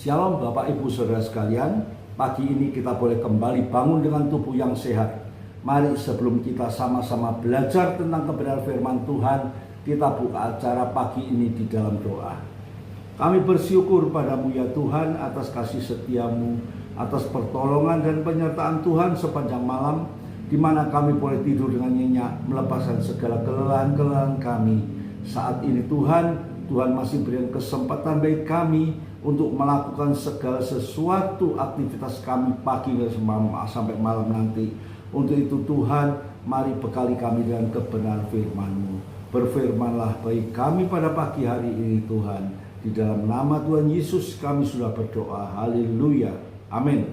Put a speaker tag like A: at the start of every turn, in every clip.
A: Shalom Bapak Ibu Saudara sekalian, pagi ini kita boleh kembali bangun dengan tubuh yang sehat. Mari sebelum kita sama-sama belajar tentang kebenaran firman Tuhan, kita buka acara pagi ini di dalam doa. Kami bersyukur padamu ya Tuhan atas kasih setiamu, atas pertolongan dan penyertaan Tuhan sepanjang malam, di mana kami boleh tidur dengan nyenyak, melepaskan segala kelelahan-kelelahan kami. Saat ini Tuhan masih berikan kesempatan bagi kami untuk melakukan segala sesuatu aktivitas kami pagi sampai malam nanti. Untuk itu Tuhan, mari bekali kami dengan kebenaran firman-Mu. Berfirmanlah bagi kami pada pagi hari ini Tuhan. Di dalam nama Tuhan Yesus kami sudah berdoa. Haleluya. Amin.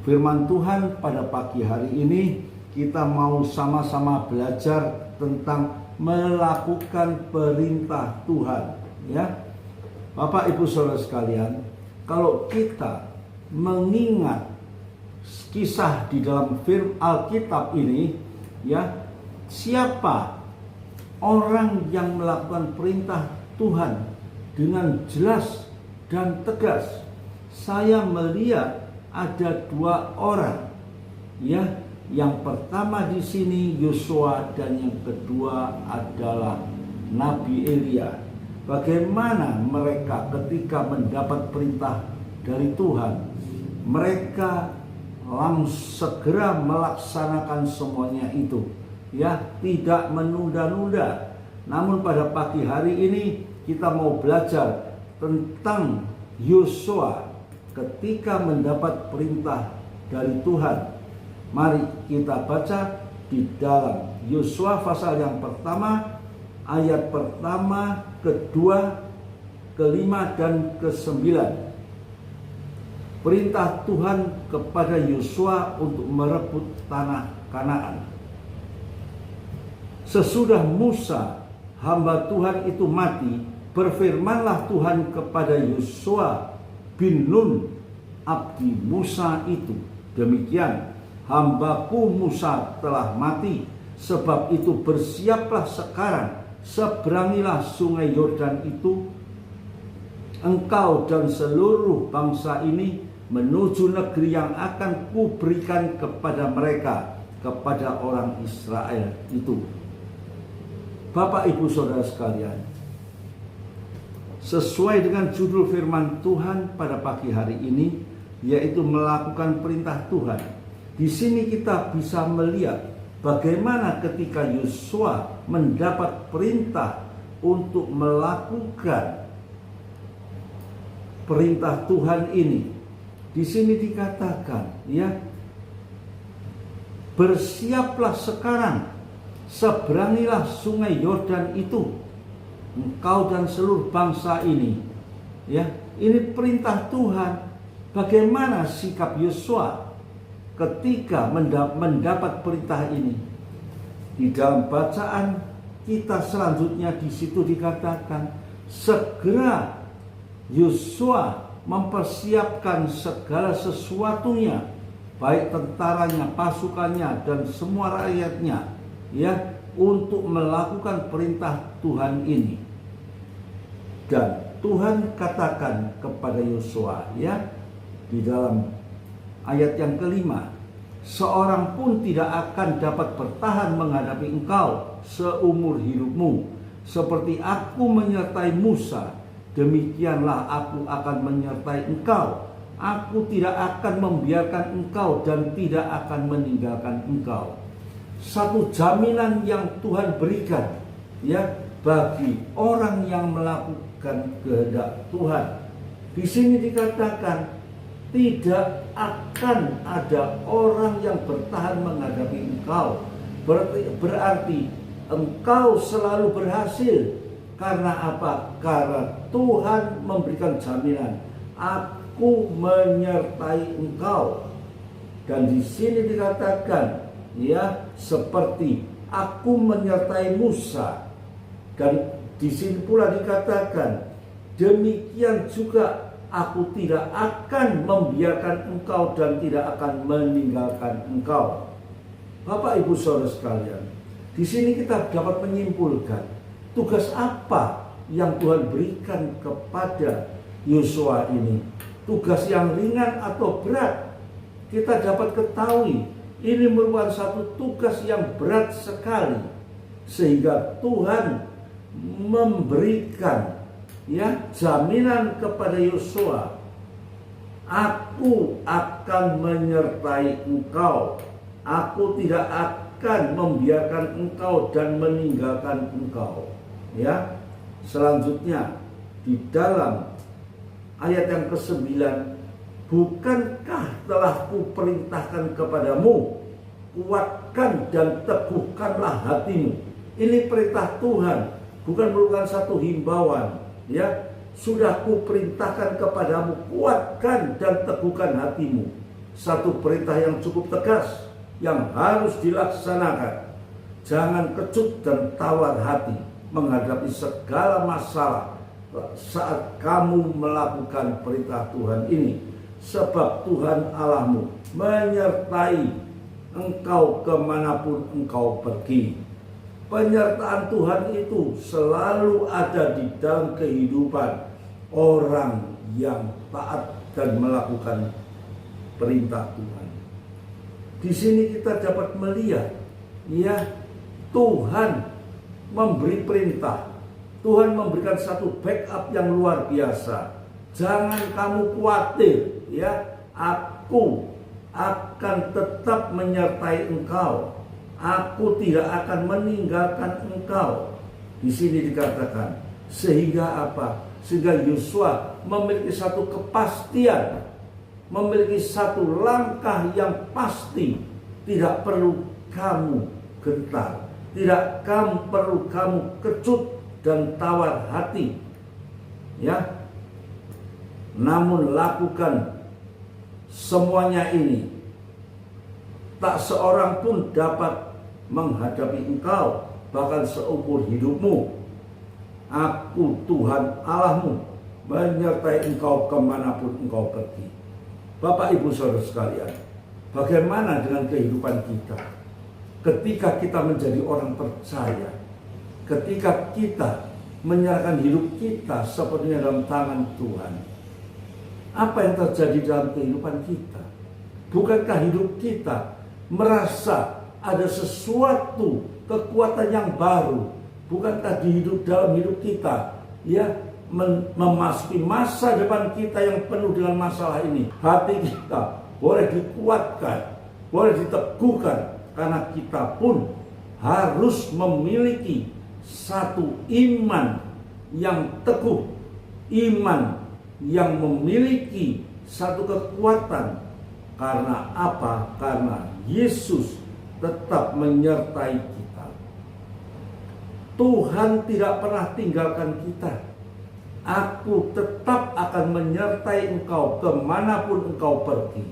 A: Firman Tuhan pada pagi hari ini kita mau sama-sama belajar tentang melakukan perintah Tuhan, ya. Bapak Ibu Saudara sekalian, kalau kita mengingat kisah di dalam firman Alkitab ini, ya, siapa orang yang melakukan perintah Tuhan dengan jelas dan tegas? Saya melihat ada dua orang, ya. Yang pertama di sini Yosua dan yang kedua adalah Nabi Elia. Bagaimana mereka ketika mendapat perintah dari Tuhan, mereka langsung segera melaksanakan semuanya itu, ya, tidak menunda-nunda. Namun pada pagi hari ini kita mau belajar tentang Yosua ketika mendapat perintah dari Tuhan. Mari kita baca di dalam Yosua pasal yang pertama, ayat pertama, kedua, kelima, dan kesembilan. Perintah Tuhan kepada Yosua untuk merebut tanah Kanaan. Sesudah Musa, hamba Tuhan itu mati, berfirmanlah Tuhan kepada Yosua bin Nun, abdi Musa itu, demikian, hambaku Musa telah mati, sebab itu bersiaplah sekarang, seberangilah sungai Yordan itu, engkau dan seluruh bangsa ini menuju negeri yang akan kuberikan kepada mereka, kepada orang Israel itu. Bapak Ibu Saudara sekalian, sesuai dengan judul firman Tuhan pada pagi hari ini, yaitu melakukan perintah Tuhan. Di sini kita bisa melihat bagaimana ketika Yosua mendapat perintah untuk melakukan perintah Tuhan ini. Di sini dikatakan, ya, bersiaplah sekarang, seberangilah sungai Yordan itu, engkau dan seluruh bangsa ini. Ya, ini perintah Tuhan. Bagaimana sikap Yosua ketika mendapat perintah ini? Di dalam bacaan kita selanjutnya di situ dikatakan, segera Yosua mempersiapkan segala sesuatunya, baik tentaranya, pasukannya, dan semua rakyatnya, ya, untuk melakukan perintah Tuhan ini. Dan Tuhan katakan kepada Yosua, ya, di dalam ayat yang kelima, seorang pun tidak akan dapat bertahan menghadapi engkau seumur hidupmu. Seperti aku menyertai Musa, demikianlah aku akan menyertai engkau. Aku tidak akan membiarkan engkau dan tidak akan meninggalkan engkau. Satu jaminan yang Tuhan berikan, ya, bagi orang yang melakukan kehendak Tuhan. Di sini dikatakan, tidak akan ada orang yang bertahan menghadapi engkau. Berarti engkau selalu berhasil. Karena apa? Karena Tuhan memberikan jaminan, aku menyertai engkau. Dan di sini dikatakan, ya, seperti aku menyertai Musa. Dan di sini pula dikatakan, demikian juga aku tidak akan membiarkan engkau dan tidak akan meninggalkan engkau. Bapak Ibu Saudara sekalian, di sini kita dapat menyimpulkan tugas apa yang Tuhan berikan kepada Yosua ini tugas yang ringan atau berat? Kita dapat ketahui ini merupakan satu tugas yang berat sekali, sehingga Tuhan memberikan jaminan kepada Yosua, aku akan menyertai engkau, aku tidak akan membiarkan engkau dan meninggalkan engkau. Selanjutnya di dalam ayat yang ke-9, bukankah telah kuperintahkan kepadamu, kuatkan dan teguhkanlah hatimu. Ini perintah Tuhan, bukan merupakan satu himbauan. Sudah kuperintahkan kepadamu, kuatkan dan teguhkan hatimu. Satu perintah yang cukup tegas, yang harus dilaksanakan. Jangan kecut dan tawar hati menghadapi segala masalah saat kamu melakukan perintah Tuhan ini, sebab Tuhan Allahmu menyertai engkau kemanapun engkau pergi. Penyertaan Tuhan itu selalu ada di dalam kehidupan orang yang taat dan melakukan perintah Tuhan. Di sini kita dapat melihat, Tuhan memberi perintah. Tuhan memberikan satu backup yang luar biasa. Jangan kamu khawatir, aku akan tetap menyertai engkau. Aku tidak akan meninggalkan engkau. Di sini dikatakan, sehingga apa? Sehingga Yosua memiliki satu kepastian, memiliki satu langkah yang pasti. Tidak perlu kamu gentar, tidak perlu kamu kecut dan tawar hati, namun lakukan semuanya ini. Tak seorang pun dapat menghadapi engkau, bahkan seumur hidupmu. Aku Tuhan Allahmu menyertai engkau kemanapun engkau pergi. Bapak Ibu Saudara sekalian, bagaimana dengan kehidupan kita ketika kita menjadi orang percaya? Ketika kita menyerahkan hidup kita sepenuhnya dalam tangan Tuhan, apa yang terjadi dalam kehidupan kita? Bukankah hidup kita merasa ada sesuatu kekuatan yang baru? Bukankah dalam hidup kita memasuki masa depan kita yang penuh dengan masalah ini? Hati kita boleh dikuatkan, boleh diteguhkan, karena kita pun harus memiliki satu iman yang teguh, iman yang memiliki satu kekuatan. Karena apa? Karena Yesus tetap menyertai kita. Tuhan tidak pernah tinggalkan kita. Aku tetap akan menyertai engkau kemanapun engkau pergi.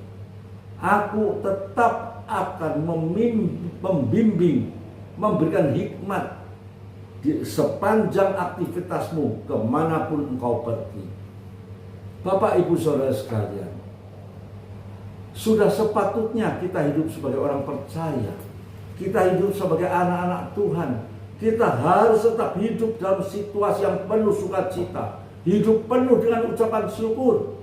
A: Aku tetap akan membimbing, memberikan hikmat di sepanjang aktivitasmu kemanapun engkau pergi. Bapak Ibu Saudara sekalian, sudah sepatutnya kita hidup sebagai orang percaya. Kita hidup sebagai anak-anak Tuhan. Kita harus tetap hidup dalam situasi yang penuh sukacita, hidup penuh dengan ucapan syukur,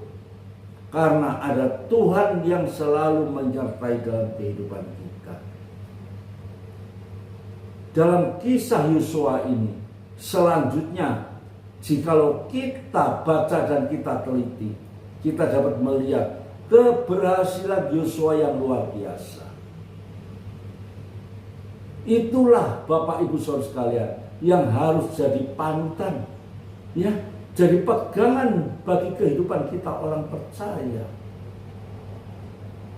A: karena ada Tuhan yang selalu menyertai dalam kehidupan kita. Dalam kisah Yosua ini, selanjutnya, jikalau kita baca dan kita teliti, kita dapat melihat keberhasilan Yosua yang luar biasa. Itulah Bapak Ibu Saudara sekalian yang harus jadi panutan, jadi pegangan bagi kehidupan kita orang percaya.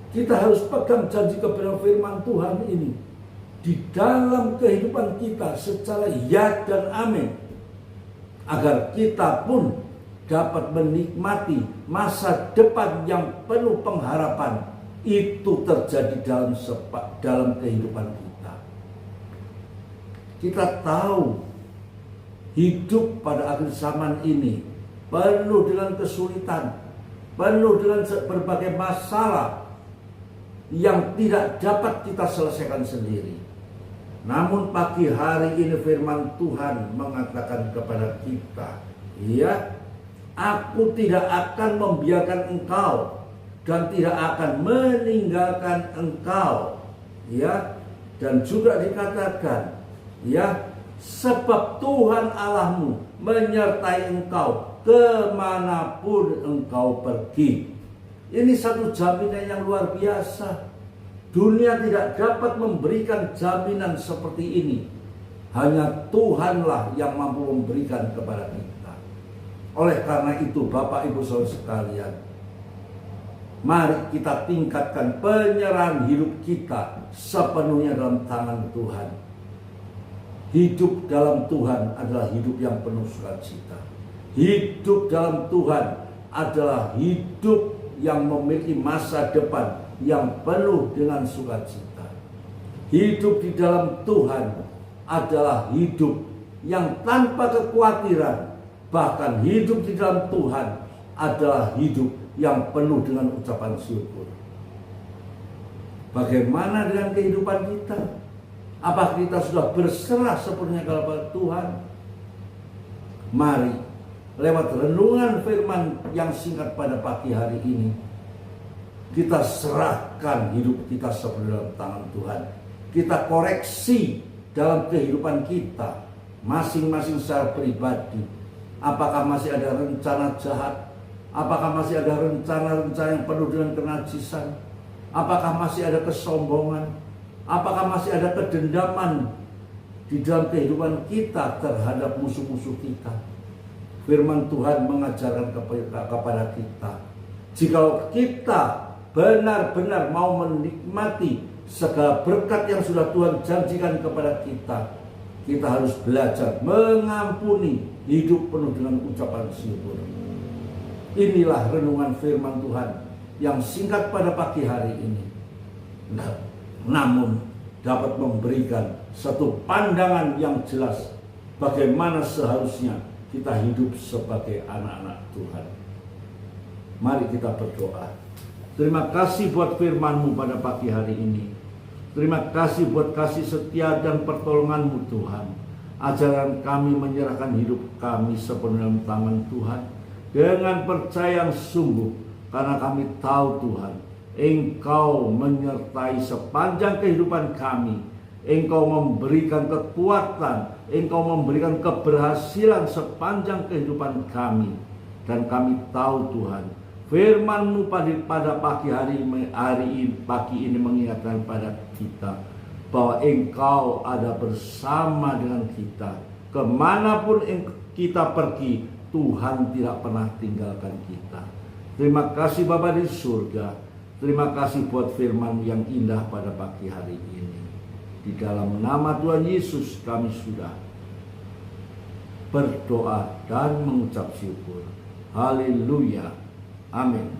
A: Kita harus pegang janji kebenaran firman Tuhan ini di dalam kehidupan kita secara ya dan amin, agar kita pun dapat menikmati masa depan yang penuh pengharapan. Itu terjadi dalam kehidupan kita. Kita tahu hidup pada akhir zaman ini penuh dengan kesulitan, penuh dengan berbagai masalah yang tidak dapat kita selesaikan sendiri. Namun pagi hari ini firman Tuhan mengatakan kepada kita, Aku tidak akan membiarkan engkau dan tidak akan meninggalkan engkau. Ya, dan juga dikatakan, ya, sebab Tuhan Allahmu menyertai engkau kemanapun engkau pergi. Ini satu jaminan yang luar biasa. Dunia tidak dapat memberikan jaminan seperti ini. Hanya Tuhanlah yang mampu memberikan kepada kita. Oleh karena itu, Bapak Ibu Saudara sekalian, mari kita tingkatkan penyerahan hidup kita sepenuhnya dalam tangan Tuhan. Hidup dalam Tuhan adalah hidup yang penuh sukacita. Hidup dalam Tuhan adalah hidup yang memiliki masa depan yang penuh dengan sukacita. Hidup di dalam Tuhan adalah hidup yang tanpa kekhawatiran. Bahkan hidup di dalam Tuhan adalah hidup yang penuh dengan ucapan syukur. Bagaimana dengan kehidupan kita? Apakah kita sudah berserah sepenuhnya kepada Tuhan? Mari, lewat renungan firman yang singkat pada pagi hari ini, kita serahkan hidup kita sepenuhnya dalam tangan Tuhan. Kita koreksi dalam kehidupan kita, masing-masing secara pribadi. Apakah masih ada rencana jahat? Apakah masih ada rencana-rencana yang penuh dengan kenajisan? Apakah masih ada kesombongan? Apakah masih ada kedendaman di dalam kehidupan kita terhadap musuh-musuh kita? Firman Tuhan mengajarkan kepada kita, jika kita benar-benar mau menikmati segala berkat yang sudah Tuhan janjikan kepada kita, kita harus belajar mengampuni, hidup penuh dengan ucapan syukur. Inilah renungan firman Tuhan yang singkat pada pagi hari ini, namun dapat memberikan satu pandangan yang jelas bagaimana seharusnya kita hidup sebagai anak-anak Tuhan. Mari kita berdoa. Terima kasih buat firman-Mu pada pagi hari ini. Terima kasih buat kasih setia dan pertolongan-Mu Tuhan. Ajaran kami menyerahkan hidup kami sepenuhnya dalam tangan Tuhan dengan percaya yang sungguh, karena kami tahu Tuhan, Engkau menyertai sepanjang kehidupan kami. Engkau memberikan kekuatan, Engkau memberikan keberhasilan sepanjang kehidupan kami. Dan kami tahu Tuhan, firman-Mu pada pagi pagi ini mengingatkan pada kita bahwa Engkau ada bersama dengan kita. Kemanapun kita pergi, Tuhan tidak pernah tinggalkan kita. Terima kasih Bapa di surga. Terima kasih buat firman yang indah pada pagi hari ini. Di dalam nama Tuhan Yesus kami sudah berdoa dan mengucap syukur. Haleluya. Amin.